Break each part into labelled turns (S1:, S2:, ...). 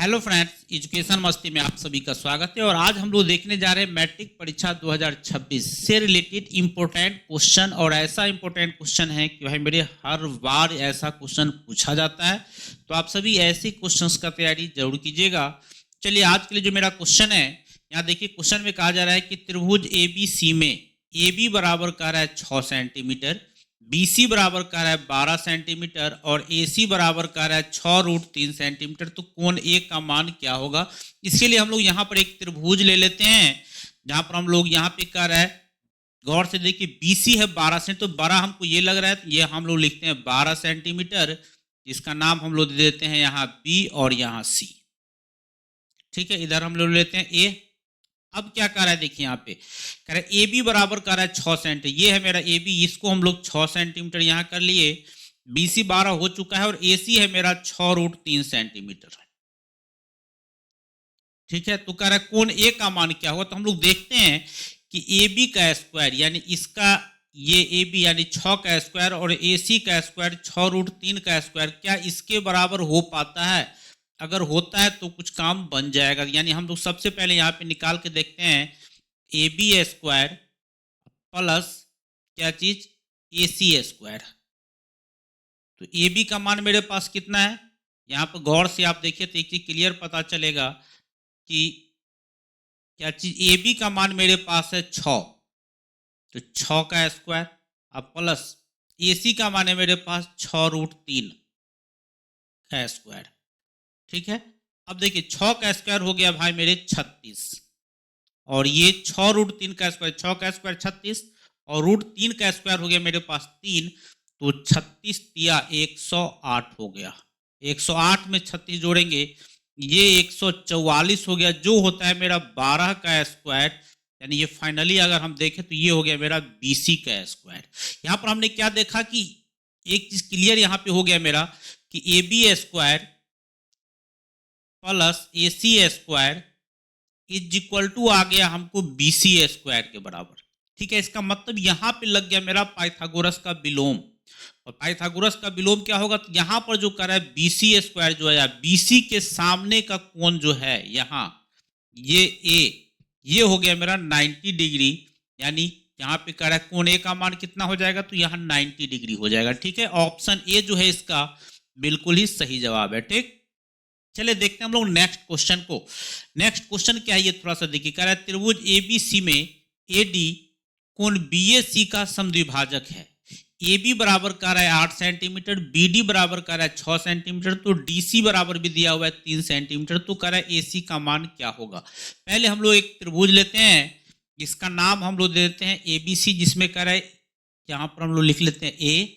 S1: Hello friends, education मस्ती में आप सभी का स्वागत है। और आज हम लोग देखने जा रहे हैं मैट्रिक परीक्षा 2026 से रिलेटेड इम्पोर्टेंट क्वेश्चन। और ऐसा इम्पोर्टेंट क्वेश्चन है कि भाई मेरे हर बार ऐसा क्वेश्चन पूछा जाता है, तो आप सभी ऐसे क्वेश्चंस का तैयारी जरूर कीजिएगा। चलिए, आज के लिए जो मेरा क्वेश्चन है, यहाँ देखिए क्वेश्चन में कहा जा रहा है कि त्रिभुज ABC में AB बराबर कर रहा है 6 सेंटीमीटर, BC बराबर कर रहा है 12 सेंटीमीटर और AC बराबर कर रहा है 6√3 सेंटीमीटर। तो कोण A का मान क्या होगा? इसके लिए हम लोग यहाँ पर एक त्रिभुज ले लेते हैं, जहां पर हम लोग यहाँ पे कर रहा है, गौर से देखिए BC है 12 सेंटीमीटर, तो 12 हमको ये लग रहा है, तो ये हम लोग लिखते हैं 12 सेंटीमीटर। इसका नाम हम लोग दे देते हैं यहाँ B और यहाँ C। ठीक है, इधर हम लोग लेते हैं A। अब क्या कर रहा है, देखिए यहाँ पे कह रहा है ए बी बराबर कर रहा है 6 सेंटीमीटर। ये है मेरा ए बी, इसको हम लोग 6 सेंटीमीटर यहाँ कर लिए। BC 12 हो चुका है और AC है मेरा 6√3 सेंटीमीटर। ठीक है, तो कह रहा है कोण A का मान क्या होगा? तो हम लोग देखते हैं कि AB का स्क्वायर यानी इसका ये AB यानी 6 का स्क्वायर और AC का स्क्वायर 6√3 का स्क्वायर, क्या इसके बराबर हो पाता है? अगर होता है तो कुछ काम बन जाएगा। यानी हम लोग सबसे पहले यहाँ पे निकाल के देखते हैं AB स्क्वायर प्लस क्या चीज AC स्क्वायर। तो AB का मान मेरे पास कितना है? यहाँ पर गौर से आप देखिए तो एक चीज क्लियर पता चलेगा कि क्या चीज AB का मान मेरे पास है 6, तो 6 का स्क्वायर अब प्लस AC का मान है मेरे पास 6√3 का स्क्वायर। ठीक है, अब देखिए 6 का स्क्वायर हो गया भाई मेरे 36 और ये 6√3 का स्क्वायर, 6 का स्क्वायर 36 और √3 का स्क्वायर हो गया मेरे पास 3, तो 36 तिया 108 हो गया। 108 में 36 जोड़ेंगे ये 144 हो गया, जो होता है मेरा 12 का स्क्वायर। यानी ये फाइनली अगर हम देखें तो ये हो गया मेरा BC का स्क्वायर। यहाँ पर हमने क्या देखा कि एक चीज क्लियर यहाँ पे हो गया मेरा कि AB square plus AC square is equal to आ गया हमको BC स्क्वायर के बराबर। ठीक है, इसका मतलब यहां पे लग गया मेरा पाइथागोरस का विलोम। और पाइथागोरस का विलोम क्या होगा? तो यहां पर जो कर रहा है BC स्क्वायर जो है या BC के सामने का कोण जो है यहाँ ये A, ये हो गया मेरा 90 डिग्री। यानी यहाँ पे कह रहा है कोण A का मान कितना हो जाएगा? तो यहाँ 90 डिग्री हो जाएगा। ठीक है, ऑप्शन A जो है इसका बिल्कुल ही सही जवाब है। ठीक, चलिए देखते हैं हम लोग नेक्स्ट क्वेश्चन को। नेक्स्ट क्वेश्चन क्या है ये थोड़ा सा देखिए। कह रहा है त्रिभुज ABC में AD कोण BAC का समद्विभाजक है। AB बराबर कर रहा है 8 सेंटीमीटर, BD बराबर कर रहा है 6 सेंटीमीटर, तो DC बराबर भी दिया हुआ है 3 सेंटीमीटर। तो कह रहा है AC का मान क्या होगा? पहले हम लोग एक त्रिभुज लेते हैं, इसका नाम हम लोग दे देते हैं ABC, जिसमें कह रहा है यहाँ पर हम लोग लिख लेते हैं A,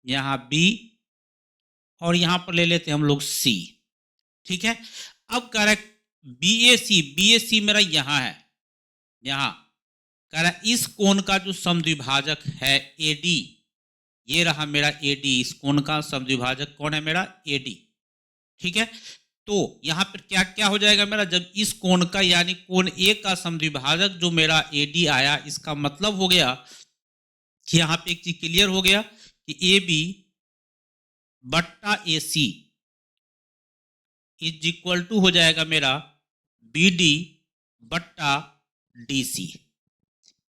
S1: यहाँ B और यहाँ पर ले लेते हैं हम लोग C। ठीक है, अब कह रहा है BAC मेरा यहां है, यहां कह रहा है इस कोण का जो समद्विभाजक है AD, ये रहा मेरा AD, इस कोण का समद्विभाजक कौन है? मेरा AD। ठीक है, तो यहां पर क्या क्या हो जाएगा मेरा? जब इस कोण का यानी कोण A का समद्विभाजक जो मेरा AD आया, इसका मतलब हो गया कि यहां पे एक चीज क्लियर हो गया कि AB बट्टा AC इज इक्वल टू हो जाएगा मेरा BD बट्टा DC।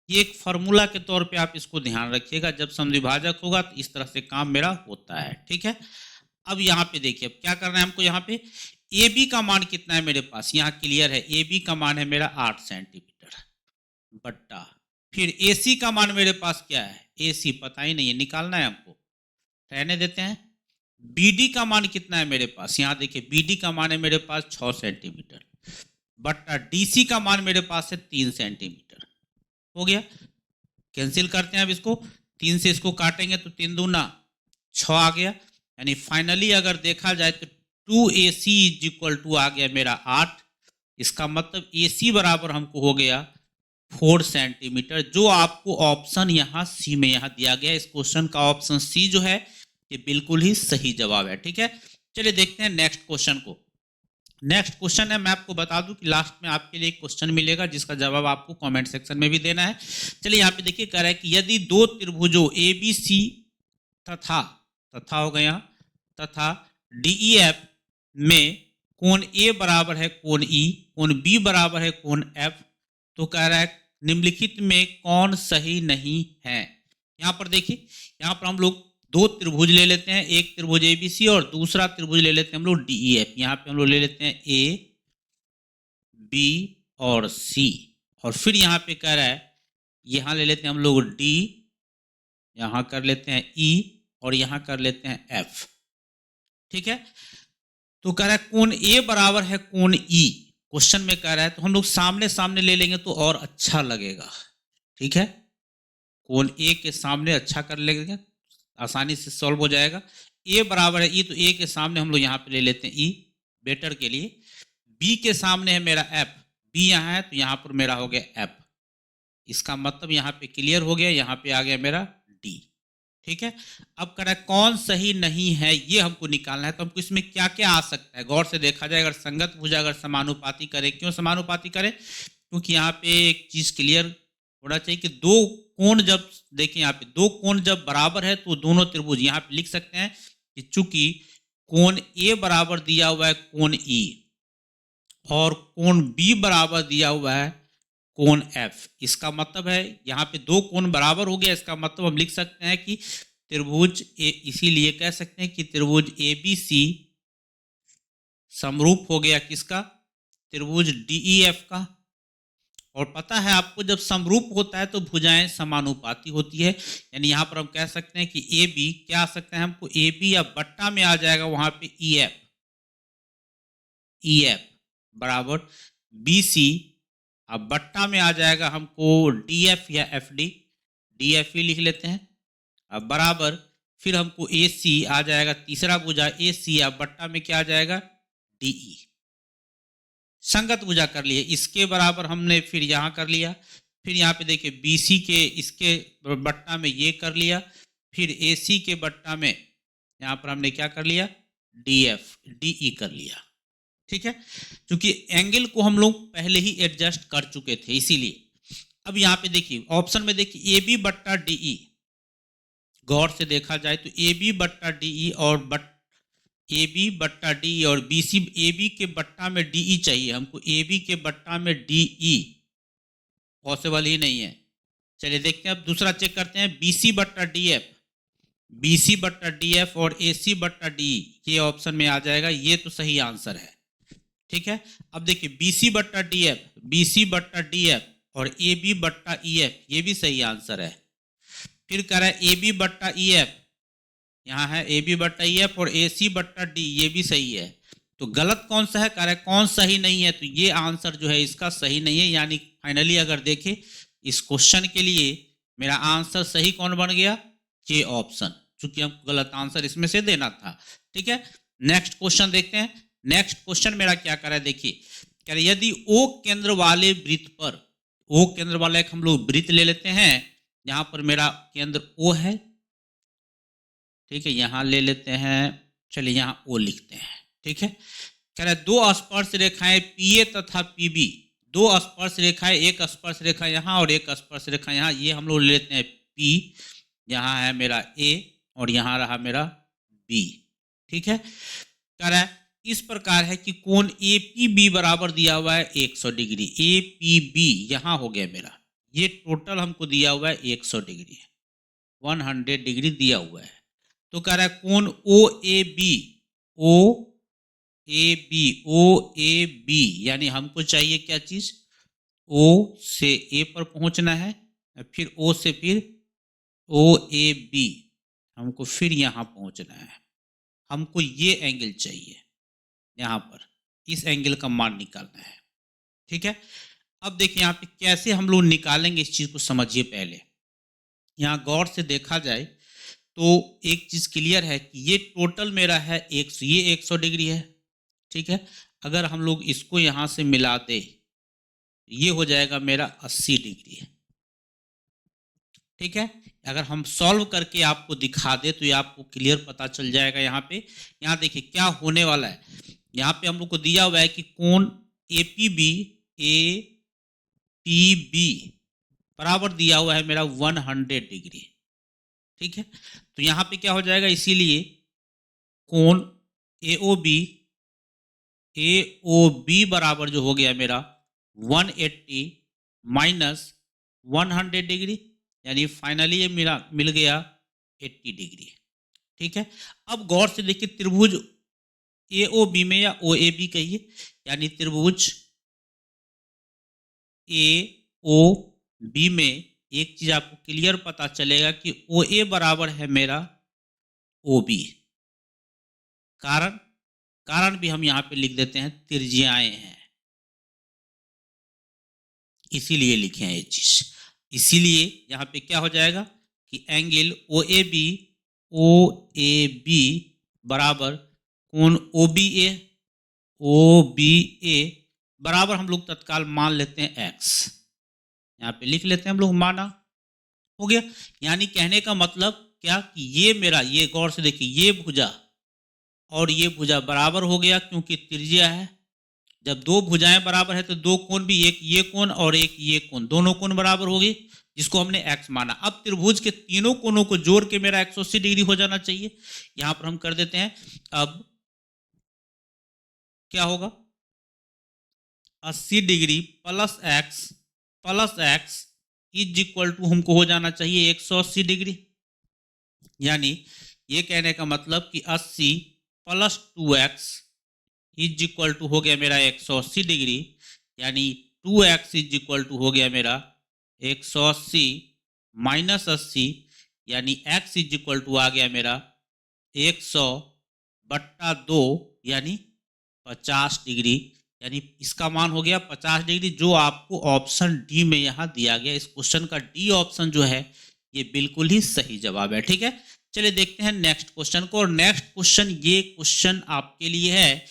S1: ये एक फॉर्मूला के तौर पे आप इसको ध्यान रखिएगा, जब समद्विभाजक होगा तो इस तरह से काम मेरा होता है। ठीक है, अब यहाँ पे देखिए अब क्या करना है हमको। यहाँ पे AB का मान कितना है मेरे पास? यहाँ क्लियर है, AB का मान है मेरा 8 सेंटीमीटर बट्टा फिर AC का मान मेरे पास क्या है? AC पता ही नहीं है, निकालना है हमको, रहने देते हैं। BD का मान कितना है मेरे पास? यहाँ देखिए BD का मान है मेरे पास 6 सेंटीमीटर बट्टा DC का मान मेरे पास है 3 सेंटीमीटर। हो गया, कैंसिल करते हैं अब इसको, 3 से इसको काटेंगे तो 3 दूना 6 आ गया। यानी फाइनली अगर देखा जाए तो 2AC इज इक्वल टू आ गया मेरा 8। इसका मतलब AC बराबर हमको हो गया 4 सेंटीमीटर, जो आपको ऑप्शन यहाँ C में यहाँ दिया गया। इस क्वेश्चन का ऑप्शन C जो है ये बिल्कुल ही सही जवाब है। ठीक है, चलिए देखते हैं नेक्स्ट क्वेश्चन को। नेक्स्ट क्वेश्चन है, मैं आपको बता दूं कि लास्ट में आपके लिए एक क्वेश्चन मिलेगा जिसका जवाब आपको कमेंट सेक्शन में भी देना है। चलिए यहाँ पे देखिए कह रहा है कि यदि दो त्रिभुजों ABC तथा हो गया तथा DEF में कोण ए बराबर है कोण ई, कोण बी बराबर है कोण एफ। तो कह रहा है निम्नलिखित में कौन सही नहीं है। यहाँ पर देखिए, यहाँ पर हम लोग दो त्रिभुज ले लेते हैं, एक त्रिभुज एबीसी और दूसरा त्रिभुज ले लेते हैं हम लोग डीईएफ। यहाँ पे हम लोग ले लेते हैं ए बी और सी, और फिर यहाँ पे कह रहा है यहाँ ले लेते हैं हम लोग डी, यहाँ कर लेते हैं ई और यहाँ कर लेते हैं एफ। ठीक है, तो कह रहा है कोण ए बराबर है कोण ई, क्वेश्चन में कह रहा है, तो हम लोग सामने सामने ले लेंगे तो और अच्छा लगेगा। ठीक है, कोण ए के सामने अच्छा कर लेंगे, आसानी से सॉल्व हो जाएगा। ए बराबर है ई, तो ए के सामने हम लोग यहाँ पे ले लेते हैं ई बेटर के लिए। बी के सामने है मेरा एफ, बी यहाँ है तो यहाँ पर मेरा हो गया एफ। इसका मतलब यहाँ पे क्लियर हो गया, यहाँ पे आ गया मेरा डी। ठीक है, अब कह रहा है कौन सही नहीं है ये हमको निकालना है। तो हमको इसमें क्या क्या आ सकता है, गौर से देखा जाए। अगर संगत भुजा अगर समानुपाती करें, क्यों समानुपाती करें, क्योंकि यहाँ पे एक चीज क्लियर होना चाहिए कि दो कोण जब देखिए, यहाँ पे दो कोण जब बराबर है तो दोनों त्रिभुज, यहाँ पे लिख सकते हैं कि चूंकि कोण ए बराबर दिया हुआ है कोण ई और कोण बी बराबर दिया हुआ है कोण एफ, इसका मतलब है यहाँ पे दो कोण बराबर हो गया। इसका मतलब हम लिख सकते हैं कि त्रिभुज ए, इसीलिए कह सकते हैं कि त्रिभुज एबीसी समरूप हो गया किसका, त्रिभुज डीईएफ का। और पता है आपको जब समरूप होता है तो भुजाएं समानुपाती होती है, यानी यहाँ पर हम कह सकते हैं कि ए बी क्या आ सकते हैं, हमको ए बी या बट्टा में आ जाएगा वहां पे ई एफ बराबर बी सी, अब बट्टा में आ जाएगा हमको डी एफ या एफ डी, डी एफ ही लिख लेते हैं। अब बराबर फिर हमको ए सी आ जाएगा, तीसरा भुजा ए सी, अब बट्टा में क्या आ जाएगा डीई। संगत भुजा कर लिए, इसके बराबर हमने फिर यहाँ कर लिया, फिर यहाँ पे देखिए बीसी के इसके बट्टा में ये कर लिया, फिर एसी के बट्टा में यहाँ पर हमने क्या कर लिया डीएफ डीई कर लिया। ठीक है, क्योंकि एंगल को हम लोग पहले ही एडजस्ट कर चुके थे इसीलिए। अब यहाँ पे देखिए ऑप्शन में देखिए ए बी बट्टा डीई, गौर से देखा जाए तो ए बी बट्टा डीई और ए बी बट्टा डी और बी सी, ए बी के बट्टा में डीई चाहिए हमको, ए बी के बट्टा में डीई पॉसिबल ही नहीं है। चलिए देखते हैं, अब दूसरा चेक करते हैं, बी सी बट्टा डी एफ, बी सी बट्टा डी एफ और ए सी बट्टा डी, ये ऑप्शन में आ जाएगा, ये तो सही आंसर है। ठीक है, अब देखिए बी सी बट्टा डी एफ, बी सी बट्टा डी एफ और ए बी बट्टा ई एफ, ये भी सही आंसर है। फिर कह रहा है ए बी बट्टा ई एफ, यहाँ है ए बी बट्टा ई एफ और ए सी बट्टा डी, ये भी सही है। तो गलत कौन सा है, कह रहा है कौन सही नहीं है, तो ये आंसर जो है इसका सही नहीं है। यानी फाइनली अगर देखें इस क्वेश्चन के लिए मेरा आंसर सही कौन बन गया, ये ऑप्शन, चूंकि हमको गलत आंसर इसमें से देना था। ठीक है, नेक्स्ट क्वेश्चन देखते हैं। नेक्स्ट क्वेश्चन मेरा क्या कर रहा है, देखिए कह रहे यदि ओ केंद्र वाले वृत्त पर, ओ केंद्र वाला एक हम लोग वृत्त ले लेते हैं, यहां पर मेरा केंद्र ओ है। ठीक है, यहां ले लेते हैं, चलिए यहां ओ लिखते हैं। ठीक है, कह रहा है दो स्पर्श रेखाएं पी ए तथा पी बी, दो स्पर्श रेखाएं, एक स्पर्श रेखा यहाँ और एक स्पर्श रेखा यहाँ, ये हम लोग ले लेते हैं पी, यहाँ है मेरा ए और यहाँ रहा मेरा बी। ठीक है, कह रहा है इस प्रकार है कि कोण ए पी बी बराबर दिया हुआ है 100 डिग्री, ए पी बी यहाँ हो गया मेरा, ये टोटल हमको दिया हुआ है 100 डिग्री, 100 डिग्री दिया हुआ है। तो कह रहा है कोण O A B, O A B, O A B, यानी हमको चाहिए क्या चीज, ओ से ए पर पहुंचना है, फिर ओ से फिर ओ ए बी, हमको फिर यहाँ पहुंचना है, हमको ये एंगल चाहिए, यहाँ पर इस एंगल का मान निकालना है। ठीक है, अब देखिए यहाँ पे कैसे हम लोग निकालेंगे इस चीज को समझिए। पहले यहाँ गौर से देखा जाए तो एक चीज क्लियर है कि ये टोटल मेरा है 100, ये 100 डिग्री है। ठीक है, अगर हम लोग इसको यहाँ से मिला दे, ये हो जाएगा मेरा 80 डिग्री है। ठीक है, अगर हम सॉल्व करके आपको दिखा दे तो ये आपको क्लियर पता चल जाएगा। यहाँ पे यहाँ देखिए क्या होने वाला है, यहाँ पे हम लोग को दिया हुआ है कि कोण ए पी बी बराबर दिया हुआ है मेरा 100 डिग्री। ठीक है, तो यहाँ पे क्या हो जाएगा, इसीलिए कोण ए AOB बराबर जो हो गया मेरा 180 माइनस 100 डिग्री, यानी फाइनली ये मेरा मिल गया 80 डिग्री। ठीक है, अब गौर से देखिए त्रिभुज AOB में या OAB कहिए, यानी त्रिभुज AOB में एक चीज आपको क्लियर पता चलेगा कि OA बराबर है मेरा OB। कारण भी हम यहां पे लिख देते हैं, त्रिज्याएं हैं, इसीलिए लिखे हैं ये चीज। इसीलिए यहां पे क्या हो जाएगा कि एंगल OAB बराबर कोण OBA बराबर हम लोग तत्काल मान लेते हैं x, यहाँ पे लिख लेते हैं हम लोग, माना हो गया। यानी कहने का मतलब क्या कि ये मेरा, ये गौर से देखिए, ये भुजा और ये भुजा बराबर हो गया, क्योंकि त्रिज्या है। जब दो भुजाएं बराबर है तो दो कोण भी, एक ये कोण और एक ये कोण, दोनों कोण बराबर होगी, जिसको हमने x माना। अब त्रिभुज के तीनों कोणों को जोड़ के मेरा 180 डिग्री हो जाना चाहिए। यहां पर हम कर देते हैं, अब क्या होगा, 80 degree plus x is equal to हमको हो जाना चाहिए 180 डिग्री। यानी ये कहने का मतलब कि 80 plus 2x is equal to हो गया मेरा 180 डिग्री, यानी 2x इज इक्वल टू हो गया मेरा 180 माइनस 80, यानी x इज इक्वल टू आ गया मेरा 100/2, यानी 50 डिग्री, यानी इसका मान हो गया 50 डिग्री, जो आपको ऑप्शन डी में यहाँ दिया गया। इस क्वेश्चन का डी ऑप्शन जो है ये बिल्कुल ही सही जवाब है। ठीक है, चलिए देखते हैं नेक्स्ट क्वेश्चन को। और नेक्स्ट क्वेश्चन, ये क्वेश्चन आपके लिए है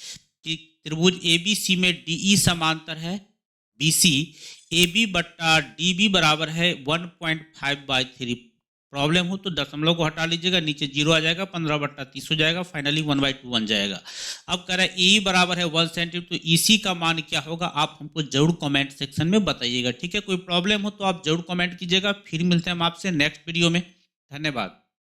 S1: कि त्रिभुज ABC में DE समांतर है BC, AB बट्टा DB बराबर है 1.5/3। प्रॉब्लम हो तो दशमलव को हटा लीजिएगा, नीचे 0 आ जाएगा, 15/30 हो जाएगा, फाइनली 1/2 बन जाएगा। अब कह रहा है AE बराबर है 1 सेंटीमीटर, तो EC का मान क्या होगा, आप हमको जरूर कमेंट सेक्शन में बताइएगा। ठीक है, कोई प्रॉब्लम हो तो आप जरूर कमेंट कीजिएगा। फिर मिलते हैं हम आपसे नेक्स्ट वीडियो में। धन्यवाद।